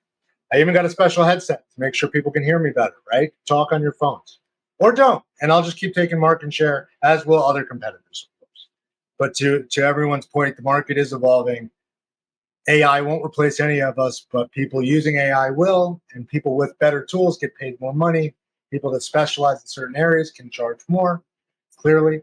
I even got a special headset to make sure people can hear me better, right? Talk on your phones. Or don't. And I'll just keep taking market share, as will other competitors, of course. But to everyone's point, the market is evolving. AI won't replace any of us, but people using AI will, and people with better tools get paid more money. People that specialize in certain areas can charge more, clearly.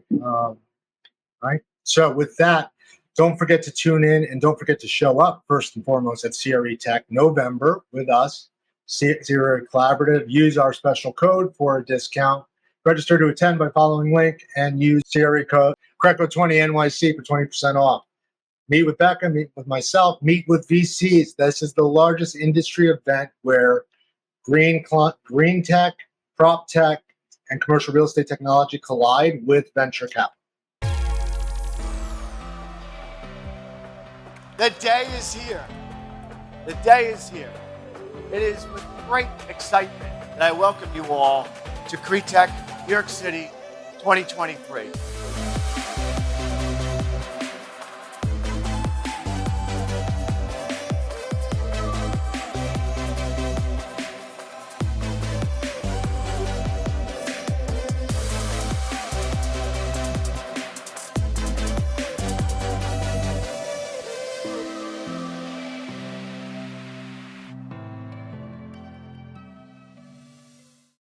Right? So with that, don't forget to tune in and don't forget to show up first and foremost at CRETech November with us. CRE Collaborative. Use our special code for a discount. Register to attend by following link and use CRE code CRECo.ai NYC for 20% off. Meet with Becca, meet with myself, meet with VCs. This is the largest industry event where green tech, prop tech, and commercial real estate technology collide with venture capital. The day is here. The day is here. It is with great excitement that I welcome you all to CRETech New York City 2023.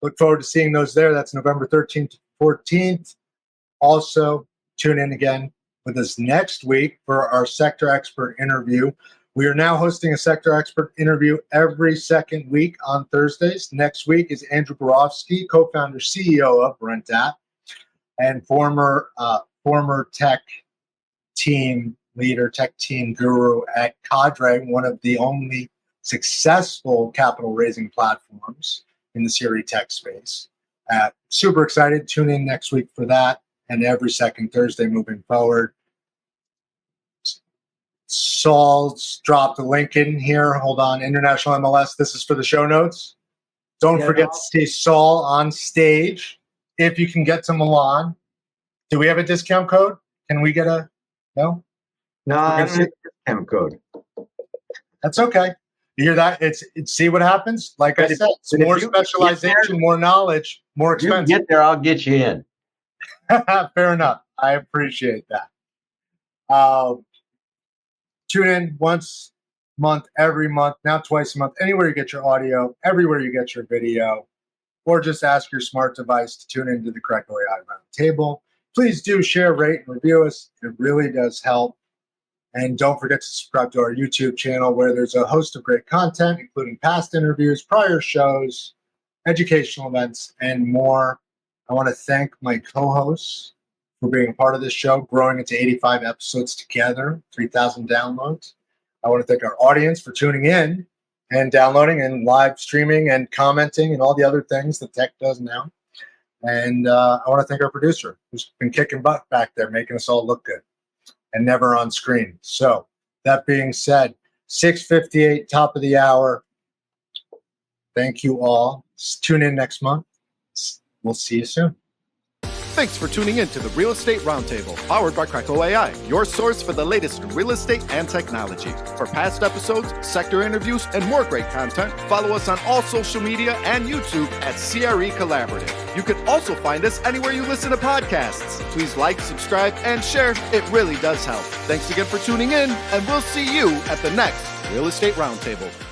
Look forward to seeing those there. That's November 13th to 14th. Also, tune in again with us next week for our sector expert interview. We are now hosting a sector expert interview every second week on Thursdays. Next week is Andrew Borofsky, co-founder, CEO of RentApp, and former tech team leader, tech team guru at Cadre, one of the only successful capital raising platforms in the CRETech space. Super excited. Tune in next week for that and every second Thursday moving forward. Saul's dropped a link in here. Hold on. International MLS. This is for the show notes. Don't forget to see Saul on stage if you can get to Milan. Do we have a discount code? Can we get a no? No, I don't have a discount code. That's okay. You hear that? It's see what happens. Like I said, it's more specialization, more knowledge, more expensive. You get there, I'll get you in. Fair enough. I appreciate that. Tune in once a month, every month, now twice a month, anywhere you get your audio, everywhere you get your video, or just ask your smart device to tune into the CRECo.ai Roundtable. Please do share, rate, and review us. It really does help. And don't forget to subscribe to our YouTube channel where there's a host of great content, including past interviews, prior shows, educational events, and more. I want to thank my co-hosts for being a part of this show, growing into 85 episodes together, 3,000 downloads. I want to thank our audience for tuning in and downloading and live streaming and commenting and all the other things that tech does now. And I want to thank our producer who's been kicking butt back there, making us all look good and never on screen. So that being said, 6:58, top of the hour. Thank you all. Tune in next month. We'll see you soon. Thanks for tuning in to the Real Estate Roundtable, powered by CRECo.ai, your source for the latest in real estate and technology. For past episodes, sector interviews, and more great content, follow us on all social media and YouTube at CRE Collaborative. You can also find us anywhere you listen to podcasts. Please like, subscribe, and share. It really does help. Thanks again for tuning in, and we'll see you at the next Real Estate Roundtable.